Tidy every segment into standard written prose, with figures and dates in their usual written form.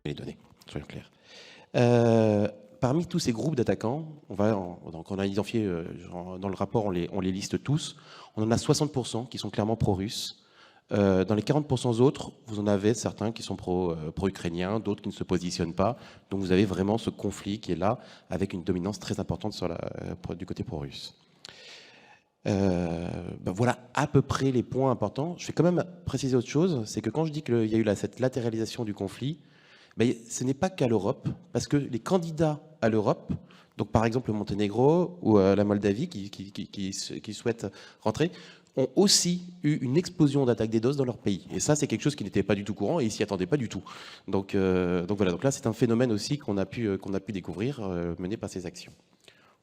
les données, soyons clairs. Parmi tous ces groupes d'attaquants, donc on a identifié, dans le rapport, on les liste tous, on en a 60% qui sont clairement pro-russes. Dans les 40% autres, vous en avez certains qui sont pro-ukrainiens, d'autres qui ne se positionnent pas. Donc vous avez vraiment ce conflit qui est là, avec une dominance très importante du côté pro-russe. Voilà à peu près les points importants. Je vais quand même préciser autre chose, c'est que quand je dis qu'il y a eu cette latéralisation du conflit, ce n'est pas qu'à l'Europe, parce que les candidats à l'Europe, donc par exemple le Monténégro ou la Moldavie qui souhaitent rentrer, ont aussi eu une explosion d'attaques DDoS dans leur pays. Et ça, c'est quelque chose qui n'était pas du tout courant et ils s'y attendaient pas du tout. Donc voilà, donc là, c'est un phénomène aussi qu'on a pu découvrir mené par ces actions.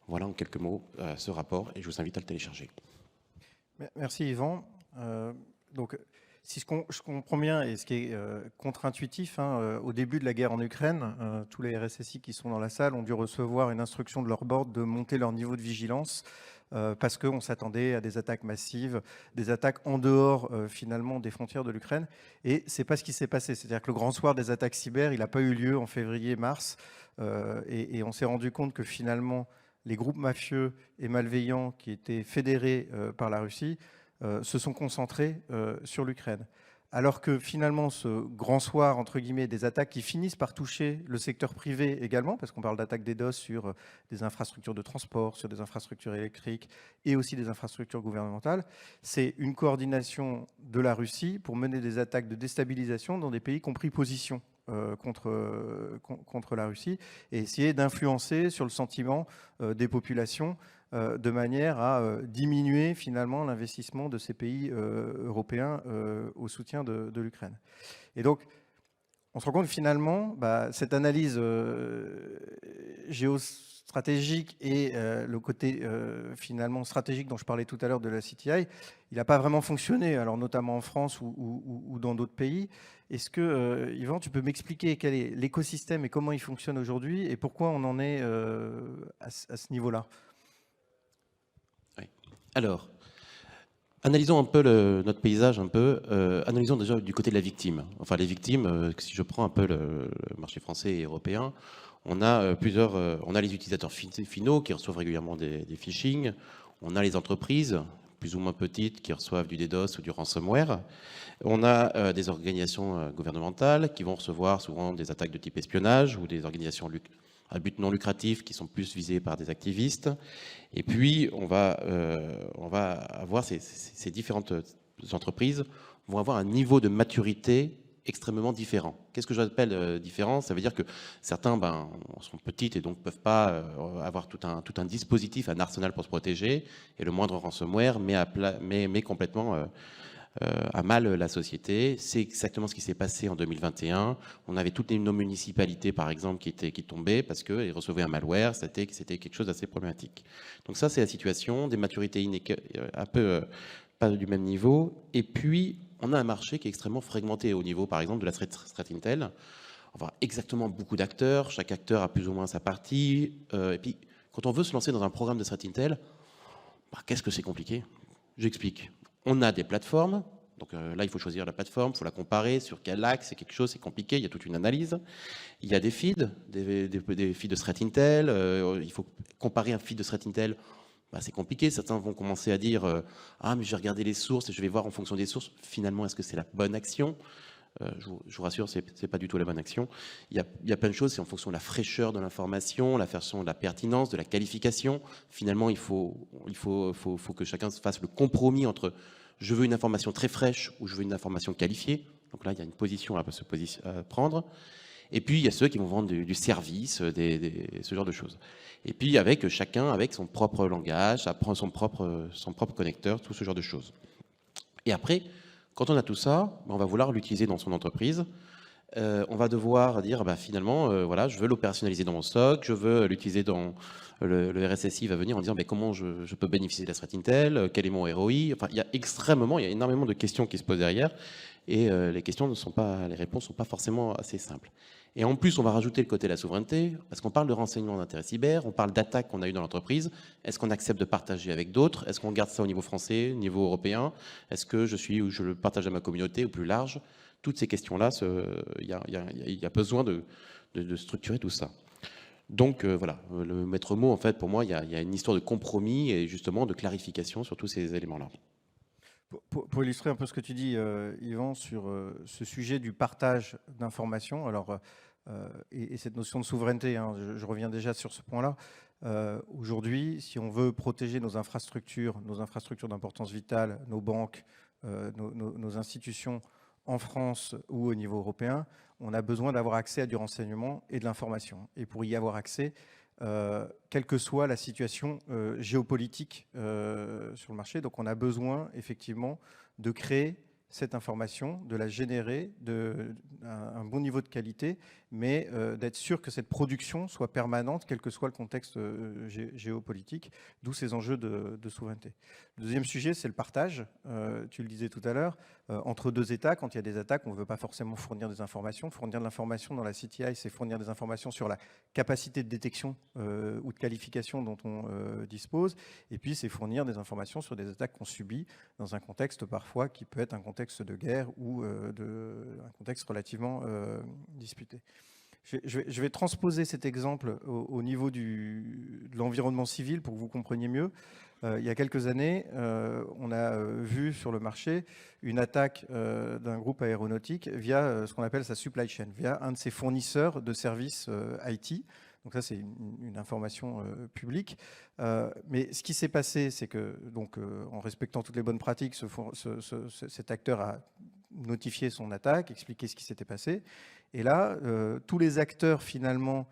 Voilà en quelques mots ce rapport et je vous invite à le télécharger. Merci Yvan. Donc, si je comprends bien, et ce qui est contre-intuitif, au début de la guerre en Ukraine, tous les RSSI qui sont dans la salle ont dû recevoir une instruction de leur board de monter leur niveau de vigilance parce qu'on s'attendait à des attaques massives, des attaques en dehors finalement des frontières de l'Ukraine. Et ce n'est pas ce qui s'est passé. C'est-à-dire que le grand soir des attaques cyber, il n'a pas eu lieu en février-mars. Et on s'est rendu compte que finalement, les groupes mafieux et malveillants qui étaient fédérés par la Russie se sont concentrés sur l'Ukraine. Alors que finalement, ce grand soir, entre guillemets, des attaques qui finissent par toucher le secteur privé également, parce qu'on parle d'attaques DDoS sur des infrastructures de transport, sur des infrastructures électriques et aussi des infrastructures gouvernementales, c'est une coordination de la Russie pour mener des attaques de déstabilisation dans des pays qui ont pris position contre la Russie et essayer d'influencer sur le sentiment des populations de manière à diminuer finalement l'investissement de ces pays européens au soutien de l'Ukraine. Et donc, on se rend compte finalement, cette analyse géostratégique et le côté finalement stratégique dont je parlais tout à l'heure de la CTI, il n'a pas vraiment fonctionné, alors notamment en France ou dans d'autres pays. Est-ce que, Yvan, tu peux m'expliquer quel est l'écosystème et comment il fonctionne aujourd'hui et pourquoi on en est à ce niveau-là ? Oui. Alors, analysons un peu notre paysage, analysons déjà du côté de la victime. Enfin, les victimes, si je prends un peu le marché français et européen, on a on a les utilisateurs finaux qui reçoivent régulièrement des phishing, on a les entreprises, plus ou moins petites, qui reçoivent du DDoS ou du ransomware. On a des organisations gouvernementales qui vont recevoir souvent des attaques de type espionnage ou des organisations à but non lucratif qui sont plus visées par des activistes. Et puis, on va avoir ces différentes entreprises vont avoir un niveau de maturité extrêmement différent. Qu'est-ce que j'appelle différent? Ça veut dire que certains sont petites et donc ne peuvent pas avoir tout un dispositif, un arsenal pour se protéger, et le moindre ransomware met complètement à mal la société. C'est exactement ce qui s'est passé en 2021. On avait toutes nos municipalités, par exemple, qui tombaient parce qu'elles recevaient un malware. C'était quelque chose d'assez problématique. Donc ça, c'est la situation, des maturités un peu pas du même niveau. Et puis, on a un marché qui est extrêmement fragmenté au niveau, par exemple, de la threat intel. On voit exactement beaucoup d'acteurs. Chaque acteur a plus ou moins sa partie. Et puis, quand on veut se lancer dans un programme de threat intel, qu'est-ce que c'est compliqué? J'explique. On a des plateformes. Donc là, il faut choisir la plateforme, il faut la comparer, sur quel axe, c'est quelque chose, c'est compliqué, il y a toute une analyse. Il y a des feeds, des feeds de threat intel. Il faut comparer un feed de threat intel. C'est compliqué. Certains vont commencer à dire ah, mais je vais regarder les sources et je vais voir en fonction des sources. Finalement, est-ce que c'est la bonne action? Je vous rassure, c'est pas du tout la bonne action. Il y a plein de choses, c'est en fonction de la fraîcheur de l'information, la façon de la pertinence, de la qualification. Finalement, il faut que chacun fasse le compromis entre je veux une information très fraîche ou je veux une information qualifiée. Donc là, il y a une position à prendre. Et puis, il y a ceux qui vont vendre du service, ce genre de choses. Et puis, chacun avec son propre langage, son propre connecteur, tout ce genre de choses. Et après, quand on a tout ça, on va vouloir l'utiliser dans son entreprise. On va devoir dire, finalement, voilà, je veux l'opérationnaliser dans mon SOC, je veux l'utiliser dans... Le RSSI va venir en disant comment je peux bénéficier de la threat intel, quel est mon ROI. Enfin, il y a énormément de questions qui se posent derrière. Et les réponses ne sont pas forcément assez simples. Et en plus, on va rajouter le côté de la souveraineté, parce qu'on parle de renseignement d'intérêt cyber, on parle d'attaques qu'on a eues dans l'entreprise. Est-ce qu'on accepte de partager avec d'autres? Est-ce qu'on garde ça au niveau français, au niveau européen? Est-ce que je le partage à ma communauté ou plus large? toutes ces questions-là, il y a besoin de structurer tout ça. Donc voilà, le maître mot, en fait, pour moi, il y a une histoire de compromis et justement de clarification sur tous ces éléments-là. Pour illustrer un peu ce que tu dis, Yvan, sur ce sujet du partage d'informations, alors, et cette notion de souveraineté, hein, je reviens déjà sur ce point-là. Aujourd'hui, si on veut protéger nos infrastructures d'importance vitale, nos banques, nos institutions en France ou au niveau européen, on a besoin d'avoir accès à du renseignement et de l'information. Et pour y avoir accès, quelle que soit la situation géopolitique sur le marché. Donc on a besoin effectivement de créer cette information, de la générer, un bon niveau de qualité, mais d'être sûr que cette production soit permanente, quel que soit le contexte géopolitique, d'où ces enjeux de souveraineté. Le deuxième sujet, c'est le partage, tu le disais tout à l'heure, entre deux États. Quand il y a des attaques, on ne veut pas forcément fournir des informations. Fournir de l'information dans la CTI, c'est fournir des informations sur la capacité de détection ou de qualification dont on dispose, et puis c'est fournir des informations sur des attaques qu'on subit dans un contexte parfois qui peut être un contexte de guerre ou un contexte relativement disputé. Je vais transposer cet exemple au niveau de l'environnement civil pour que vous compreniez mieux. Il y a quelques années, on a vu sur le marché une attaque d'un groupe aéronautique via ce qu'on appelle sa supply chain, via un de ses fournisseurs de services IT. Donc ça, c'est une information publique. Mais ce qui s'est passé, c'est que, donc, en respectant toutes les bonnes pratiques, cet acteur a notifié son attaque, expliqué ce qui s'était passé. Et là, tous les acteurs, finalement,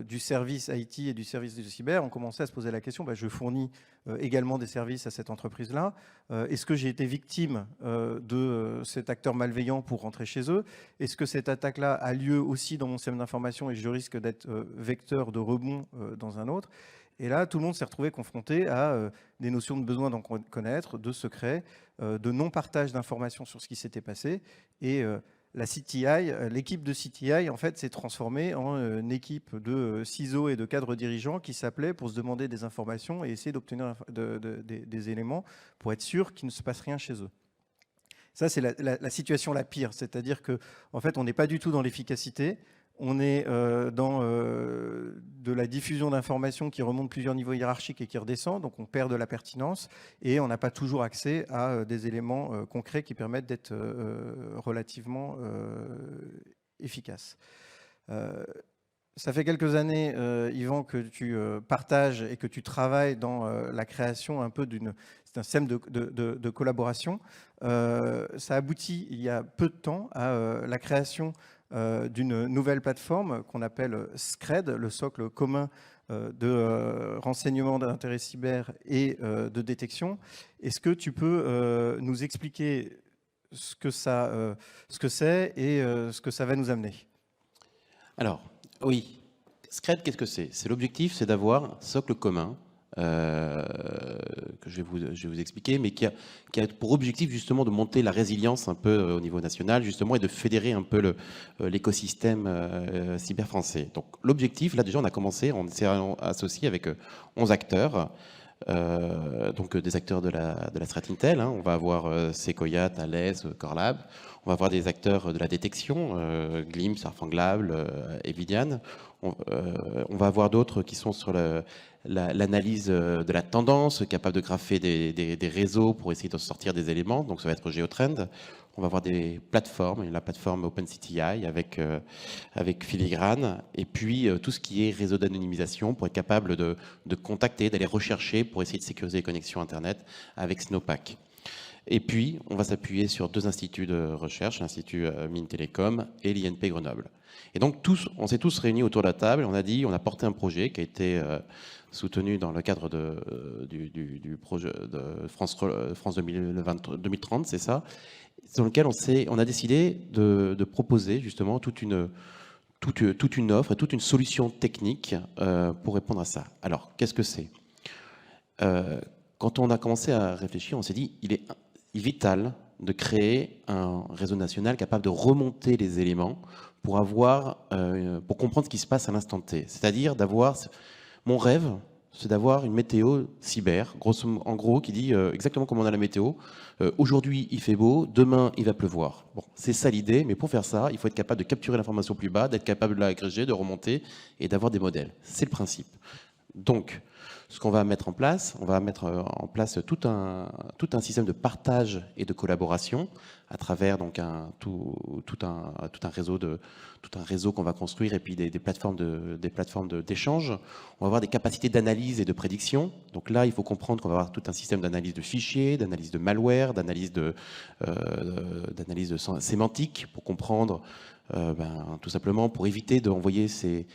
du service IT et du service de cyber ont commencé à se poser la question, je fournis également des services à cette entreprise-là. Est-ce que j'ai été victime de cet acteur malveillant pour rentrer chez eux? Est-ce que cette attaque-là a lieu aussi dans mon système d'information et je risque d'être vecteur de rebond dans un autre? Et là, tout le monde s'est retrouvé confronté à des notions de besoin d'en connaître, de secret, de non-partage d'informations sur ce qui s'était passé. Et la CTI, l'équipe de CTI, en fait, s'est transformée en une équipe de ciseaux et de cadres dirigeants qui s'appelaient pour se demander des informations et essayer d'obtenir des éléments pour être sûr qu'il ne se passe rien chez eux. Ça, c'est la situation la pire. C'est-à-dire qu'en fait, on n'est pas du tout dans l'efficacité. On est dans de la diffusion d'informations qui remonte plusieurs niveaux hiérarchiques et qui redescend, donc on perd de la pertinence et on n'a pas toujours accès à des éléments concrets qui permettent d'être relativement efficaces. Ça fait quelques années, Yvan, que tu partages et que tu travailles dans la création un peu c'est un système de collaboration. Ça aboutit il y a peu de temps à la création d'une nouvelle plateforme qu'on appelle SCRED, le socle commun de renseignement d'intérêt cyber et de détection. Est-ce que tu peux nous expliquer ce que c'est et ce que ça va nous amener? Alors, oui. SCRED, qu'est-ce que c'est? C'est l'objectif, c'est d'avoir un socle commun que je vais vous expliquer, mais qui a pour objectif justement de monter la résilience un peu au niveau national justement et de fédérer un peu l'écosystème cyber français. Donc l'objectif, là déjà on a commencé, on s'est associé avec 11 acteurs, donc des acteurs de la threat intel, hein. On va avoir Sequoia, Thales, Core Lab. On va avoir des acteurs de la détection, Glimpse, Arfanglable, Evidian. On va avoir d'autres qui sont sur l'analyse de la tendance, capable de grapher des réseaux pour essayer de sortir des éléments. Donc ça va être GeoTrend. On va avoir des plateformes, la plateforme OpenCTI avec Filigrane, et puis tout ce qui est réseau d'anonymisation pour être capable de contacter, d'aller rechercher pour essayer de sécuriser les connexions Internet avec Snowpack. Et puis, on va s'appuyer sur 2 instituts de recherche, l'Institut Mines Télécom et l'INP Grenoble. Et donc, on s'est tous réunis autour de la table et on a porté un projet qui a été soutenu dans le cadre du projet de France 2030, c'est ça, dans lequel on a décidé de proposer justement toute une offre et toute une solution technique pour répondre à ça. Alors, qu'est-ce que c'est? Quand on a commencé à réfléchir, on s'est dit il est vital de créer un réseau national capable de remonter les éléments pour comprendre ce qui se passe à l'instant T. C'est-à-dire d'avoir... Mon rêve, c'est d'avoir une météo cyber, en gros, qui dit exactement comme on a la météo. Aujourd'hui, il fait beau, demain, il va pleuvoir. Bon, c'est ça l'idée, mais pour faire ça, il faut être capable de capturer l'information plus bas, d'être capable de l'agréger, de remonter et d'avoir des modèles. C'est le principe. Donc, ce qu'on va mettre en place, on va mettre en place tout un système de partage et de collaboration à travers donc tout un réseau qu'on va construire et puis des plateformes d'échange. On va avoir des capacités d'analyse et de prédiction. Donc là, il faut comprendre qu'on va avoir tout un système d'analyse de fichiers, d'analyse de malware, d'analyse de sémantique pour comprendre tout simplement pour éviter d'envoyer ces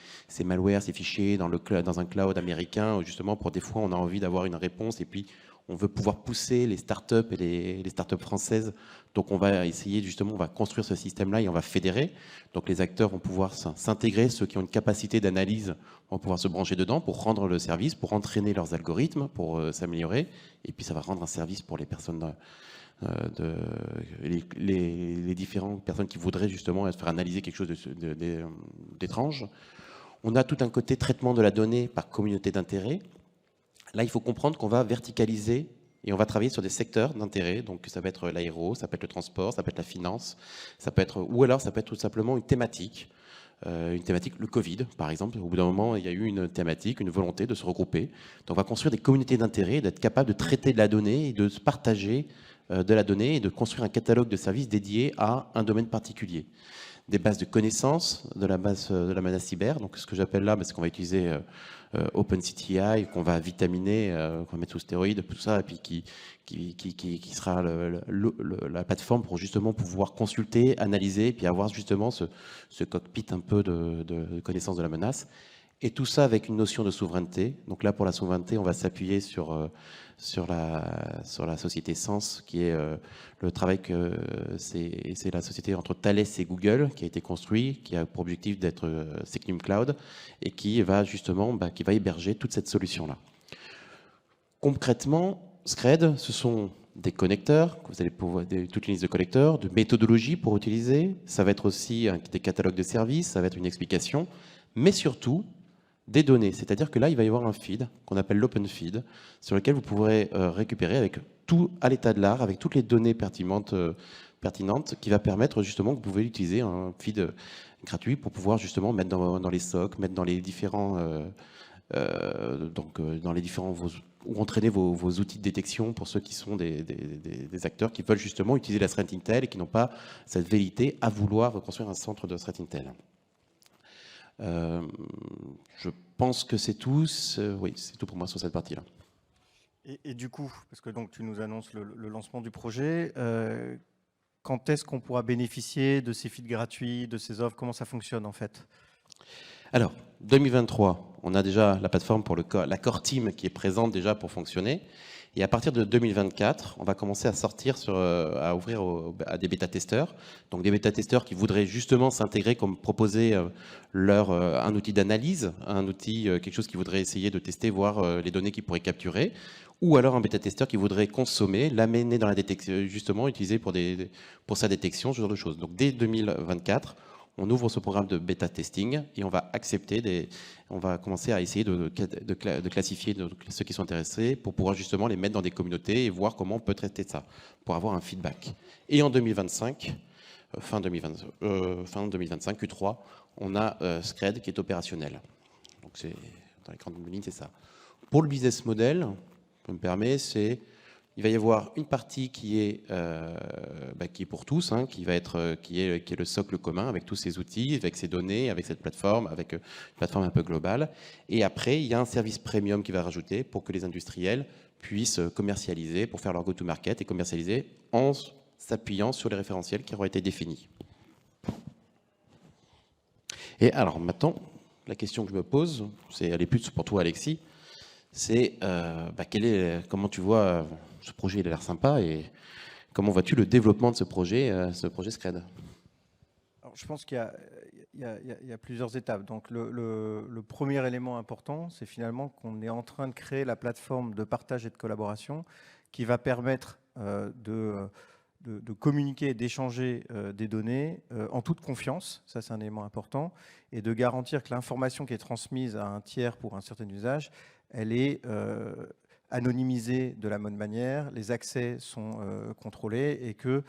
malwares, ces fichiers dans un cloud américain, où justement, pour des fois, on a envie d'avoir une réponse et puis on veut pouvoir pousser les startups et les startups françaises. Donc, on va essayer, justement, on va construire ce système-là et on va fédérer. Donc, les acteurs vont pouvoir s'intégrer, ceux qui ont une capacité d'analyse vont pouvoir se brancher dedans pour rendre le service, pour entraîner leurs algorithmes, pour s'améliorer. Et puis, ça va rendre un service pour les personnes les différentes personnes qui voudraient justement se faire analyser quelque chose d'étrange. On a tout un côté traitement de la donnée par communauté d'intérêt. Là, il faut comprendre qu'on va verticaliser et on va travailler sur des secteurs d'intérêt. Donc, ça peut être l'aéro, ça peut être le transport, ça peut être la finance, ça peut être, ou alors ça peut être tout simplement une thématique. Le Covid, par exemple. Au bout d'un moment, il y a eu une thématique, une volonté de se regrouper. Donc, on va construire des communautés d'intérêt, d'être capable de traiter de la donnée et de se partager de la donnée et de construire un catalogue de services dédié à un domaine particulier. Des bases de connaissances de la menace cyber. Donc, ce que j'appelle là, c'est qu'on va utiliser OpenCTI, qu'on va vitaminer, qu'on va mettre sous stéroïdes, tout ça, et puis qui sera la plateforme pour justement pouvoir consulter, analyser, et puis avoir justement ce cockpit un peu de connaissance de la menace. Et tout ça avec une notion de souveraineté. Donc là, pour la souveraineté, on va s'appuyer sur la société Sens, qui est le travail que c'est la société entre Thales et Google qui a été construit, qui a pour objectif d'être Secnum Cloud et qui va justement qui va héberger toute cette solution-là. Concrètement, Scred, ce sont des connecteurs, vous allez pouvoir toute une liste de connecteurs, de méthodologies pour utiliser. Ça va être aussi des catalogues de services, ça va être une explication, mais surtout des données. C'est-à-dire que là, il va y avoir un feed qu'on appelle l'open feed, sur lequel vous pourrez récupérer avec tout à l'état de l'art, avec toutes les données pertinentes, qui va permettre justement que vous pouvez utiliser un feed gratuit pour pouvoir justement mettre dans les SOC, mettre dans les différents ou entraîner vos outils de détection pour ceux qui sont des acteurs qui veulent justement utiliser la threat intel et qui n'ont pas cette velléité à vouloir reconstruire un centre de threat intel. Je pense que c'est tout. Oui, c'est tout pour moi sur cette partie-là. Et du coup, parce que donc tu nous annonces le lancement du projet, quand est-ce qu'on pourra bénéficier de ces feeds gratuits, de ces offres? Comment ça fonctionne en fait? Alors, 2023, on a déjà la plateforme pour la core team qui est présente déjà pour fonctionner. Et à partir de 2024, on va commencer à sortir à ouvrir à des bêta-testeurs. Donc des bêta-testeurs qui voudraient justement s'intégrer comme proposer un outil d'analyse, un outil, quelque chose qui voudrait essayer de tester, voir les données qu'ils pourraient capturer. Ou alors un bêta-testeur qui voudrait consommer, l'amener dans la détection, justement utiliser pour sa détection, ce genre de choses. Donc dès 2024, on ouvre ce programme de bêta testing et on va on va commencer à essayer de classifier ceux qui sont intéressés pour pouvoir justement les mettre dans des communautés et voir comment on peut traiter ça, pour avoir un feedback. Et en 2025, fin 2025, Q3, on a Scred qui est opérationnel. Donc c'est dans les grandes lignes, c'est ça. Pour le business model, je me permets, il va y avoir une partie qui est pour tous, qui est le socle commun avec tous ces outils, avec ces données, avec cette plateforme, avec une plateforme un peu globale. Et après, il y a un service premium qui va rajouter pour que les industriels puissent commercialiser, pour faire leur go-to-market et commercialiser en s'appuyant sur les référentiels qui auront été définis. Et alors maintenant, la question que je me pose, elle est plus pour toi Alexis, c'est comment tu vois ce projet, il a l'air sympa, et comment vois-tu le développement de ce projet Scred? Alors, je pense qu'il y a plusieurs étapes. Donc le premier élément important, c'est finalement qu'on est en train de créer la plateforme de partage et de collaboration qui va permettre de communiquer et d'échanger des données en toute confiance, ça c'est un élément important, et de garantir que l'information qui est transmise à un tiers pour un certain usage, elle est anonymisée de la bonne manière, les accès sont contrôlés et que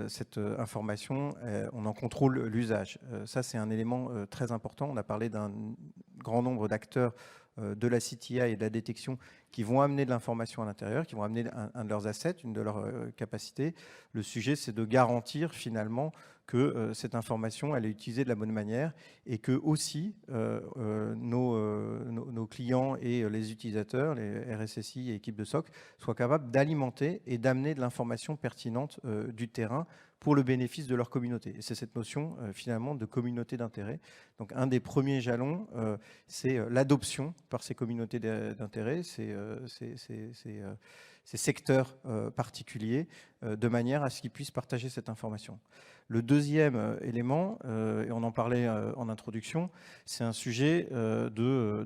cette information, on en contrôle l'usage. Ça c'est un élément très important. On a parlé d'un grand nombre d'acteurs de la CTI et de la détection qui vont amener de l'information à l'intérieur, qui vont amener un de leurs assets, une de leurs capacités. Le sujet, c'est de garantir finalement que cette information, elle est utilisée de la bonne manière et que aussi nos clients et les utilisateurs, les RSSI et équipes de SOC, soient capables d'alimenter et d'amener de l'information pertinente du terrain pour le bénéfice de leur communauté. Et c'est cette notion finalement de communauté d'intérêt. Donc un des premiers jalons, c'est l'adoption par ces communautés d'intérêt, ces secteurs particuliers, de manière à ce qu'ils puissent partager cette information. Le deuxième élément, et on en parlait en introduction, c'est un sujet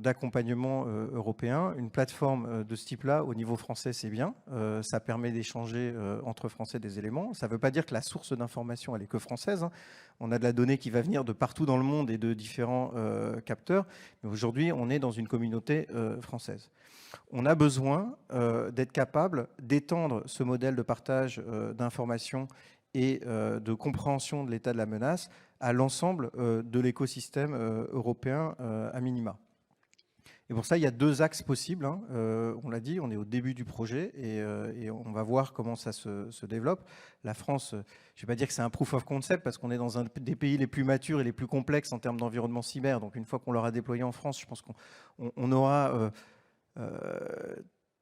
d'accompagnement européen. Une plateforme de ce type-là, au niveau français, c'est bien. Ça permet d'échanger entre Français des éléments. Ça ne veut pas dire que la source d'information, elle est que française, hein. On a de la donnée qui va venir de partout dans le monde et de différents capteurs. Mais aujourd'hui, on est dans une communauté française. On a besoin d'être capable d'étendre ce modèle de partage d'informations et de compréhension de l'état de la menace à l'ensemble de l'écosystème européen à minima. Et pour ça, il y a deux axes possibles, hein. On l'a dit, on est au début du projet et on va voir comment ça se développe. La France, je ne vais pas dire que c'est un proof of concept parce qu'on est dans un des pays les plus matures et les plus complexes en termes d'environnement cyber. Donc une fois qu'on l'aura déployé en France, je pense qu'on aura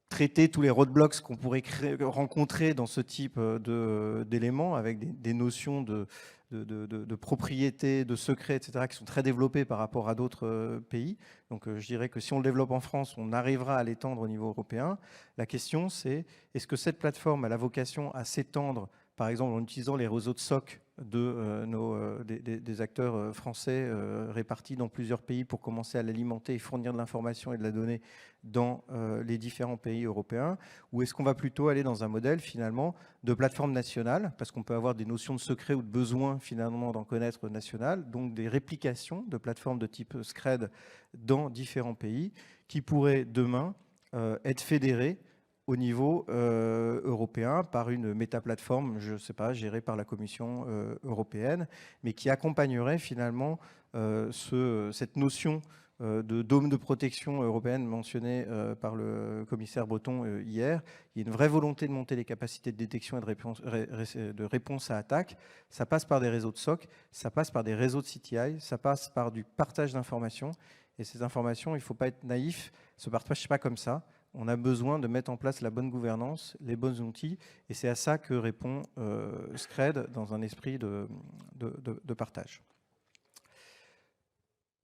traité tous les roadblocks qu'on pourrait rencontrer dans ce type d'éléments avec des notions de propriété, de secret, etc., qui sont très développées par rapport à d'autres pays. Donc je dirais que si on le développe en France, on arrivera à l'étendre au niveau européen. La question, c'est est-ce que cette plateforme a la vocation à s'étendre, par exemple en utilisant les réseaux de SOC des acteurs français répartis dans plusieurs pays pour commencer à l'alimenter et fournir de l'information et de la donnée dans les différents pays européens, ou est-ce qu'on va plutôt aller dans un modèle finalement de plateforme nationale, parce qu'on peut avoir des notions de secret ou de besoin finalement d'en connaître national, donc des réplications de plateformes de type Scred dans différents pays qui pourraient demain être fédérées au niveau européen par une métaplateforme, je ne sais pas, gérée par la Commission européenne, mais qui accompagnerait finalement cette notion de dôme de protection européenne mentionnée par le commissaire Breton hier. Il y a une vraie volonté de monter les capacités de détection et de réponse à attaque. Ça passe par des réseaux de SOC, ça passe par des réseaux de CTI, ça passe par du partage d'informations. Et ces informations, il ne faut pas être naïf, ne se partagent pas comme ça. On a besoin de mettre en place la bonne gouvernance, les bons outils, et c'est à ça que répond Scred dans un esprit de partage.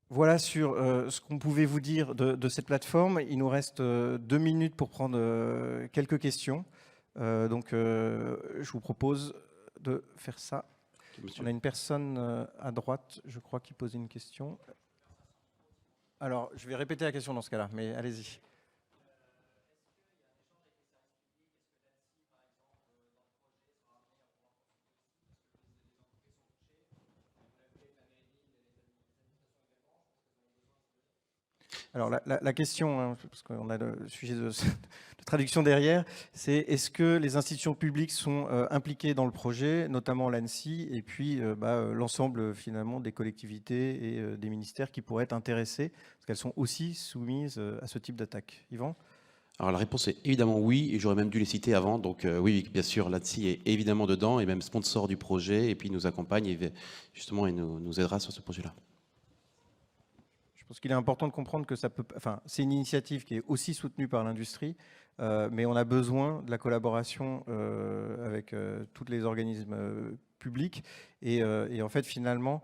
Voilà sur ce qu'on pouvait vous dire de cette plateforme. Il nous reste 2 minutes pour prendre quelques questions. Donc, je vous propose de faire ça. Monsieur. On a une personne à droite, je crois, qui posait une question. Alors, je vais répéter la question dans ce cas-là, mais allez-y. Alors la question, hein, parce qu'on a le sujet de traduction derrière, c'est est-ce que les institutions publiques sont impliquées dans le projet, notamment l'ANSSI, et puis l'ensemble finalement des collectivités et des ministères qui pourraient être intéressés, parce qu'elles sont aussi soumises à ce type d'attaque. Yvan ? Alors la réponse est évidemment oui, et j'aurais même dû les citer avant. Donc oui, bien sûr, l'ANSSI est évidemment dedans, et même sponsor du projet, et puis nous accompagne, et justement, il nous aidera sur ce projet-là. Je pense qu'il est important de comprendre que c'est une initiative qui est aussi soutenue par l'industrie, mais on a besoin de la collaboration avec tous les organismes publics. Et en fait, finalement,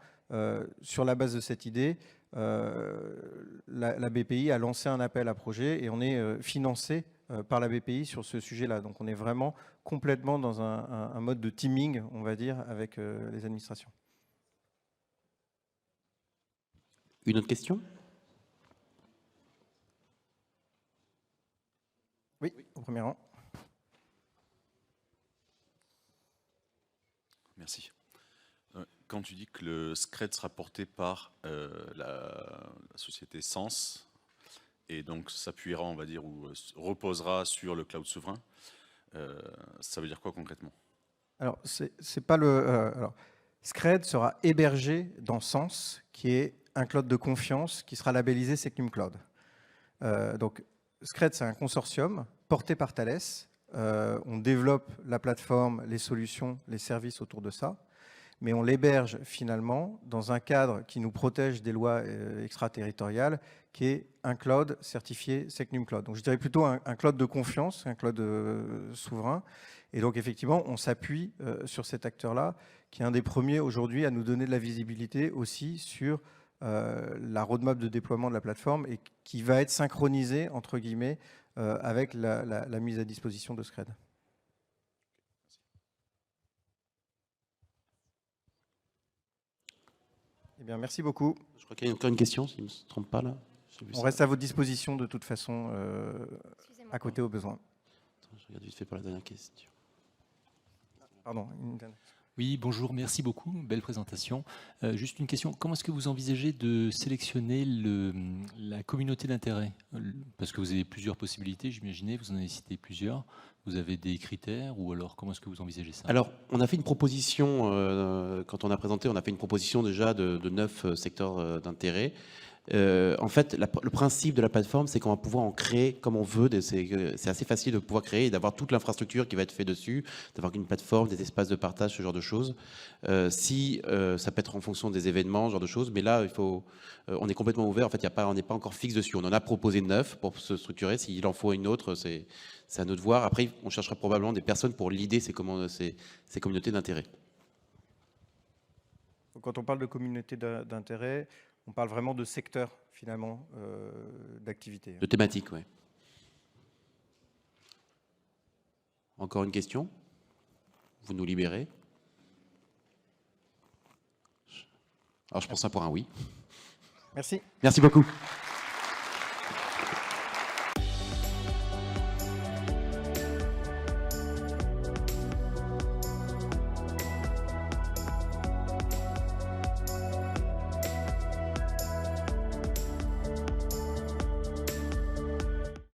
sur la base de cette idée, la BPI a lancé un appel à projet et on est financé par la BPI sur ce sujet-là. Donc on est vraiment complètement dans un mode de teaming, on va dire, avec les administrations. Une autre question ? Oui, au premier rang. quand tu dis que le Scred sera porté par la société Sens, et donc s'appuiera, on va dire, ou reposera sur le cloud souverain, ça veut dire quoi concrètement? Alors, c'est pas alors, Scred sera hébergé dans Sens, qui est un cloud de confiance qui sera labellisé Secnum Cloud. Donc, Scred, c'est un consortium porté par Thales. On développe la plateforme, les solutions, les services autour de ça, mais on l'héberge finalement dans un cadre qui nous protège des lois extraterritoriales, qui est un cloud certifié Secnum Cloud. Donc, je dirais plutôt un cloud de confiance, un cloud souverain. Et donc, effectivement, on s'appuie sur cet acteur-là, qui est un des premiers aujourd'hui à nous donner de la visibilité aussi sur la roadmap de déploiement de la plateforme et qui va être synchronisée, entre guillemets, avec la mise à disposition de Scred. Eh bien, merci beaucoup. Je crois qu'il y a encore une question, si je ne me trompe pas là. On reste à votre disposition de toute façon, à côté au besoin. Attends, je regarde vite fait pour la dernière question. Pardon. Oui, bonjour, merci beaucoup, belle présentation. Juste une question, comment est-ce que vous envisagez de sélectionner la communauté d'intérêt? Parce que vous avez plusieurs possibilités, j'imaginais, vous en avez cité plusieurs. Vous avez des critères ou alors comment est-ce que vous envisagez ça? Alors, on a fait une proposition, quand on a présenté, on a fait une proposition déjà de 9 secteurs d'intérêt. En fait, le principe de la plateforme, c'est qu'on va pouvoir en créer comme on veut. C'est assez facile de pouvoir créer et d'avoir toute l'infrastructure qui va être faite dessus, d'avoir une plateforme, des espaces de partage, ce genre de choses. Ça peut être en fonction des événements, ce genre de choses. Mais là, on est complètement ouvert. En fait, on n'est pas encore fixe dessus. On en a proposé 9 pour se structurer. S'il en faut une autre, c'est à nous de voir. Après, on cherchera probablement des personnes pour l'idée ces communautés d'intérêt. Quand on parle de communauté d'intérêt, on parle vraiment de secteur, finalement, d'activité. De thématique, oui. Encore une question? Vous nous libérez? Alors, je pense ça pour un oui. Merci. Merci beaucoup.